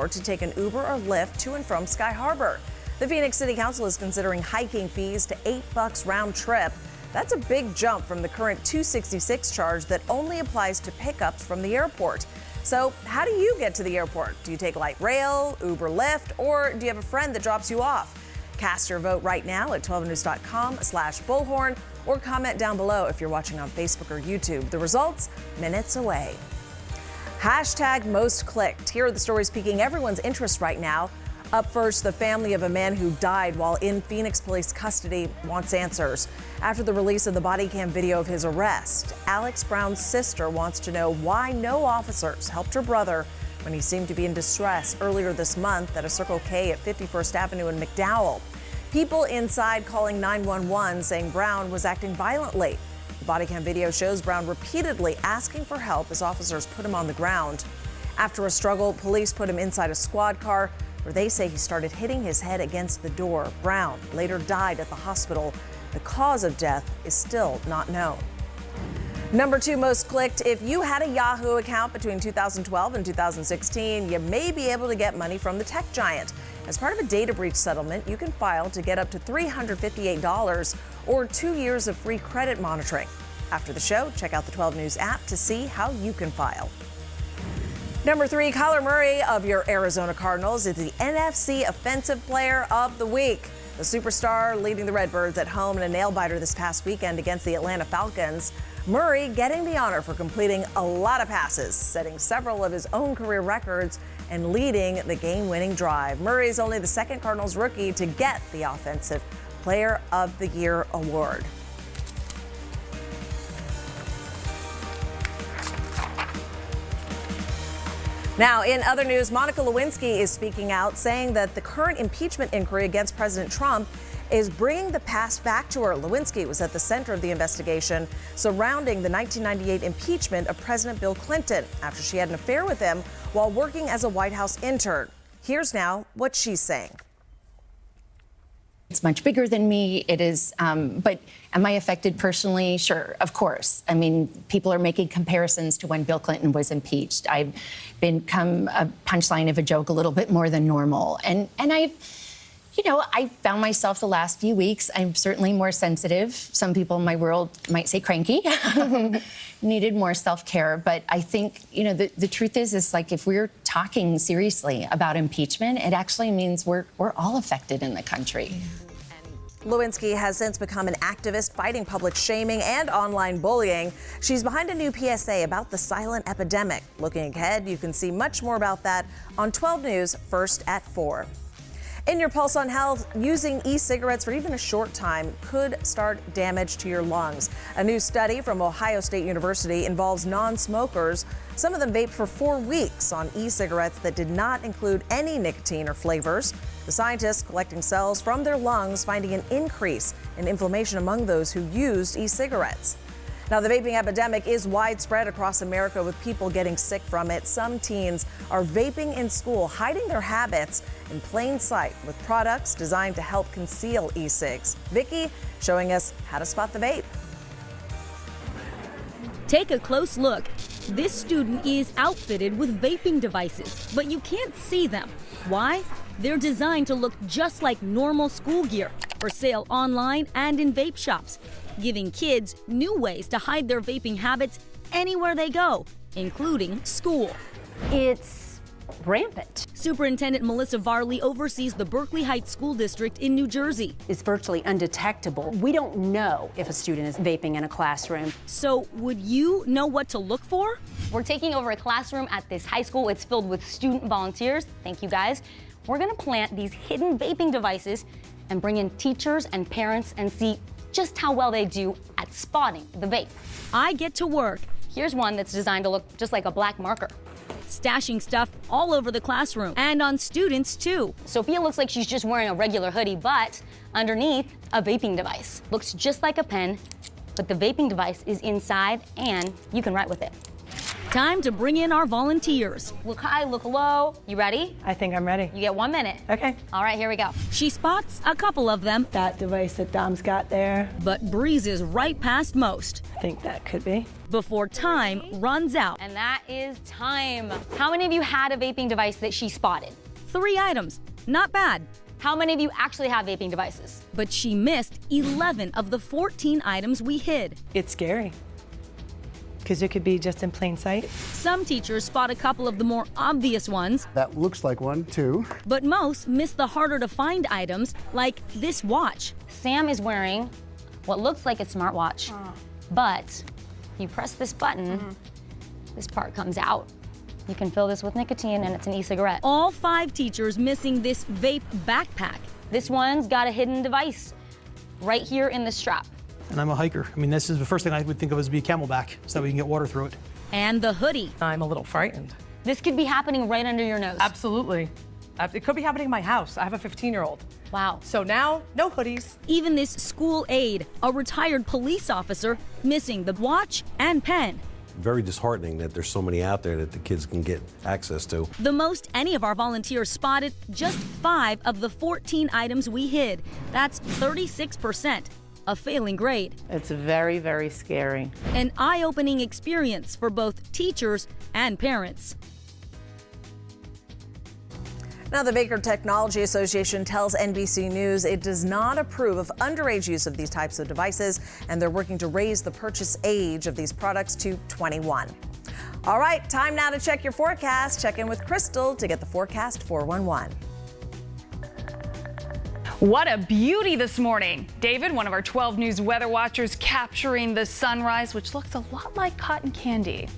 airport to take an Uber or Lyft to and from Sky Harbor. The Phoenix City Council is considering hiking fees to $8 round trip. That's a big jump from the current $266 charge that only applies to pickups from the airport. So how do you get to the airport? Do you take light rail, Uber, Lyft, or do you have a friend that drops you off? Cast your vote right now at 12news.com/bullhorn or comment down below if you're watching on Facebook or YouTube. The results minutes away. Hashtag most clicked. Here are the stories piquing everyone's interest right now. Up first, the family of a man who died while in Phoenix police custody wants answers. After the release of the body cam video of his arrest, Alex Brown's sister wants to know why no officers helped her brother when he seemed to be in distress earlier this month at a Circle K at 51st Avenue in McDowell. People inside calling 911 saying Brown was acting violently. The body cam video shows Brown repeatedly asking for help as officers put him on the ground. After a struggle, police put him inside a squad car where they say he started hitting his head against the door. Brown later died at the hospital. The cause of death is still not known. Number 2 most clicked. If you had a Yahoo account between 2012 and 2016, you may be able to get money from the tech giant. As part of a data breach settlement, you can file to get up to $358 or 2 years of free credit monitoring. After the show, check out the 12 News app to see how you can file. Number 3, Kyler Murray of your Arizona Cardinals is the NFC Offensive Player of the Week. The superstar leading the Redbirds at home in a nail-biter this past weekend against the Atlanta Falcons. Murray getting the honor for completing a lot of passes, setting several of his own career records and leading the game-winning drive. Murray is only the second Cardinals rookie to get the Offensive Player of the Year award. Now, in other news, Monica Lewinsky is speaking out, saying that the current impeachment inquiry against President Trump is bringing the past back to her. Lewinsky was at the center of the investigation surrounding the 1998 impeachment of President Bill Clinton after she had an affair with him while working as a White House intern. Here's now what she's saying. It's much bigger than me. It is, but am I affected personally? Sure, of course. I mean, people are making comparisons to when Bill Clinton was impeached. I've become a punchline of a joke a little bit more than normal. And I found myself the last few weeks, I'm certainly more sensitive. Some people in my world might say cranky, needed more self-care. But I think, the truth is like if we're talking seriously about impeachment, it actually means we're all affected in the country. Lewinsky has since become an activist fighting public shaming and online bullying. She's behind a new PSA about the silent epidemic. Looking ahead, you can see much more about that on 12 News, first at 4. In your Pulse on Health, using e-cigarettes for even a short time could start damage to your lungs. A new study from Ohio State University involves non-smokers. Some of them vaped for 4 weeks on e-cigarettes that did not include any nicotine or flavors. The scientists collecting cells from their lungs finding an increase in inflammation among those who used e-cigarettes. Now, the vaping epidemic is widespread across America with people getting sick from it. Some teens are vaping in school, hiding their habits in plain sight with products designed to help conceal e-cigs. Vicki showing us how to spot the vape. Take a close look. This student is outfitted with vaping devices, but you can't see them. Why? They're designed to look just like normal school gear, for sale online and in vape shops, giving kids new ways to hide their vaping habits anywhere they go, including school. It's rampant. Superintendent Melissa Varley oversees the Berkeley Heights School District in New Jersey. It's virtually undetectable. We don't know if a student is vaping in a classroom. So would you know what to look for? We're taking over a classroom at this high school. It's filled with student volunteers. Thank you, guys. We're gonna plant these hidden vaping devices and bring in teachers and parents and see just how well they do at spotting the vape. I get to work. Here's one that's designed to look just like a black marker. Stashing stuff all over the classroom and on students too. Sophia looks like she's just wearing a regular hoodie, but underneath, a vaping device. Looks just like a pen, but the vaping device is inside and you can write with it. Time to bring in our volunteers. Look high, look low. You ready? I think I'm ready. You get 1 minute. Okay. All right, here we go. She spots a couple of them, That device that Dom's got there, but breezes right past most I think that could be. before time runs out. And that is time. How many of you had a vaping device that she spotted? 3 items, not bad. How many of you actually have vaping devices? But she missed 11 of the 14 items we hid. It's scary. Because it could be just in plain sight. Some teachers spot a couple of the more obvious ones, That looks like one, too. but most miss the harder to find items like this watch. Sam is wearing what looks like a smartwatch, but you press this button, this part comes out. You can fill this with nicotine and it's an e-cigarette. All 5 teachers missing this vape backpack. This one's got a hidden device right here in the strap. And I'm a hiker. I mean, this is the first thing I would think of as be a camelback, so that we can get water through it. And the hoodie. I'm a little frightened. This could be happening right under your nose. Absolutely. It could be happening in my house. I have a 15-year-old. Wow. So now, no hoodies. Even this school aide, a retired police officer, missing the watch and pen. Very disheartening that there's so many out there that the kids can get access to. The most any of our volunteers spotted, just 5 of the 14 items we hid. That's 36%, a failing grade. It's very, very scary. An eye-opening experience for both teachers and parents. Now, the Baker Technology Association tells NBC News it does not approve of underage use of these types of devices, and they're working to raise the purchase age of these products to 21. All right, time now to check your forecast. Check in with Crystal to get the forecast 411. What a beauty this morning. David, one of our 12 News weather watchers, capturing the sunrise, which looks a lot like cotton candy.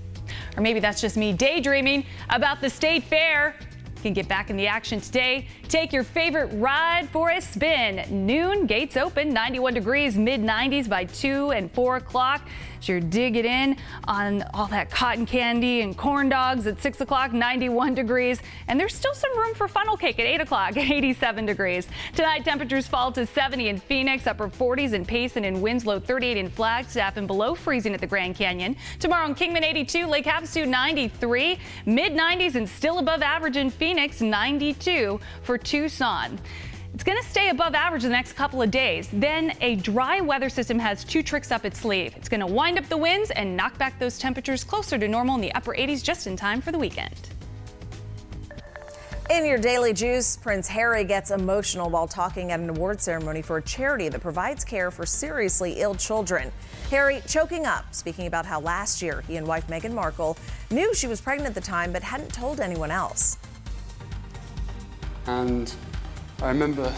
Or maybe that's just me daydreaming about the state fair. You can get back in the action today. Take your favorite ride for a spin. Noon, gates open, 91 degrees, mid-90s by 2 and 4 o'clock. So you're digging in on all that cotton candy and corn dogs at 6 o'clock, 91 degrees. And there's still some room for funnel cake at 8 o'clock, 87 degrees. Tonight, temperatures fall to 70 in Phoenix, upper 40s in Payson and Winslow, 38 in Flagstaff, and below freezing at the Grand Canyon. Tomorrow in Kingman, 82, Lake Havasu, 93, mid-90s and still above average in Phoenix, 92 for Tucson. It's going to stay above average the next couple of days. Then a dry weather system has 2 tricks up its sleeve. It's going to wind up the winds and knock back those temperatures closer to normal in the upper 80s just in time for the weekend. In your Daily Juice, Prince Harry gets emotional while talking at an award ceremony for a charity that provides care for seriously ill children. Harry choking up, speaking about how last year he and wife Meghan Markle knew she was pregnant at the time but hadn't told anyone else. And I remember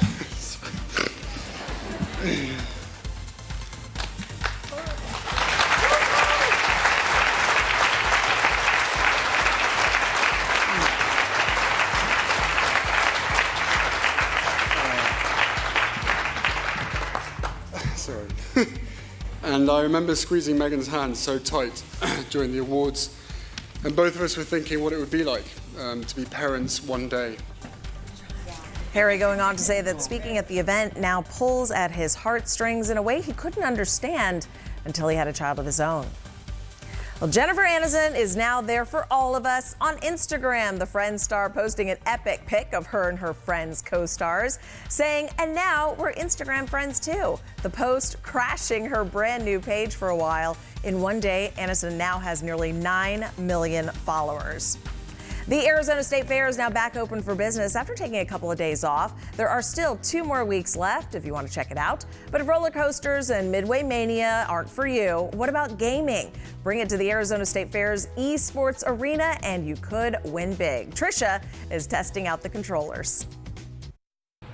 sorry. And I remember squeezing Meghan's hand so tight during the awards, and both of us were thinking what it would be like to be parents one day. Harry going on to say that speaking at the event now pulls at his heartstrings in a way he couldn't understand until he had a child of his own. Well, Jennifer Aniston is now there for all of us on Instagram. The Friends star posting an epic pic of her and her Friends co-stars, saying, "And now we're Instagram friends too." The post crashing her brand new page for a while. In one day, Aniston now has nearly 9 million followers. The Arizona State Fair is now back open for business after taking a couple of days off. There are still 2 more weeks left if you want to check it out. But if roller coasters and Midway Mania aren't for you, what about gaming? Bring it to the Arizona State Fair's esports arena and you could win big. Trisha is testing out the controllers.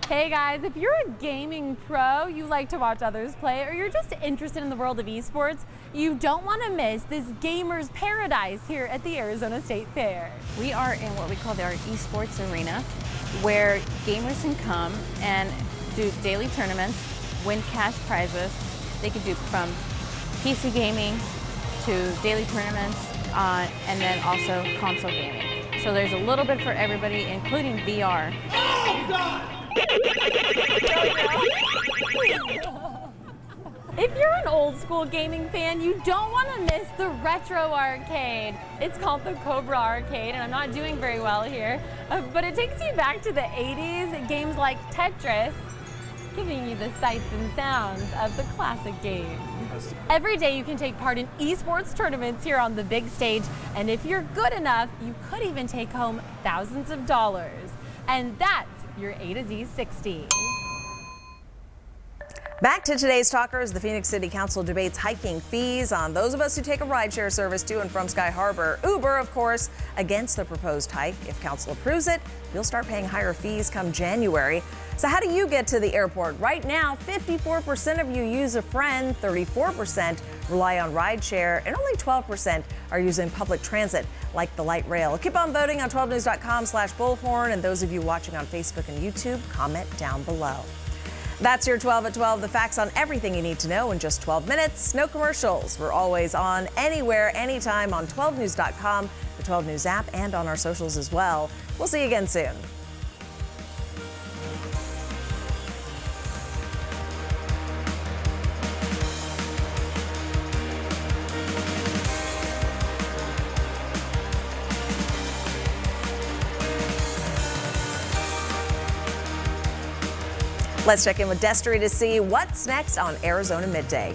Hey guys, if you're a gaming pro, you like to watch others play, or you're just interested in the world of esports, you don't want to miss this gamer's paradise here at the Arizona State Fair. We are in what we call our esports arena, where gamers can come and do daily tournaments, win cash prizes. They could do from PC gaming to daily tournaments, and then also console gaming. So there's a little bit for everybody, including VR. Oh, God! If you're an old school gaming fan, you don't want to miss the retro arcade. It's called the Cobra Arcade, and I'm not doing very well here, but it takes you back to the 80s, games like Tetris, giving you the sights and sounds of the classic games. Every day you can take part in esports tournaments here on the big stage, and if you're good enough, you could even take home thousands of dollars. And that's your A to Z 60. Back to today's talkers. The Phoenix City Council debates hiking fees on those of us who take a rideshare service to and from Sky Harbor. Uber, of course, against the proposed hike. If council approves it, you'll start paying higher fees come January. So how do you get to the airport? Right now, 54% of you use a friend, 34% rely on rideshare, and only 12% are using public transit like the light rail. Keep on voting on 12news.com/bullhorn, and those of you watching on Facebook and YouTube, comment down below. That's your 12 at 12, the facts on everything you need to know in just 12 minutes. No commercials. We're always on, anywhere, anytime on 12news.com, the 12 News app, and on our socials as well. We'll see you again soon. Let's check in with Destry to see what's next on Arizona Midday.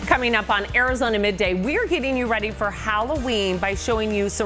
Coming up on Arizona Midday, we're getting you ready for Halloween by showing you some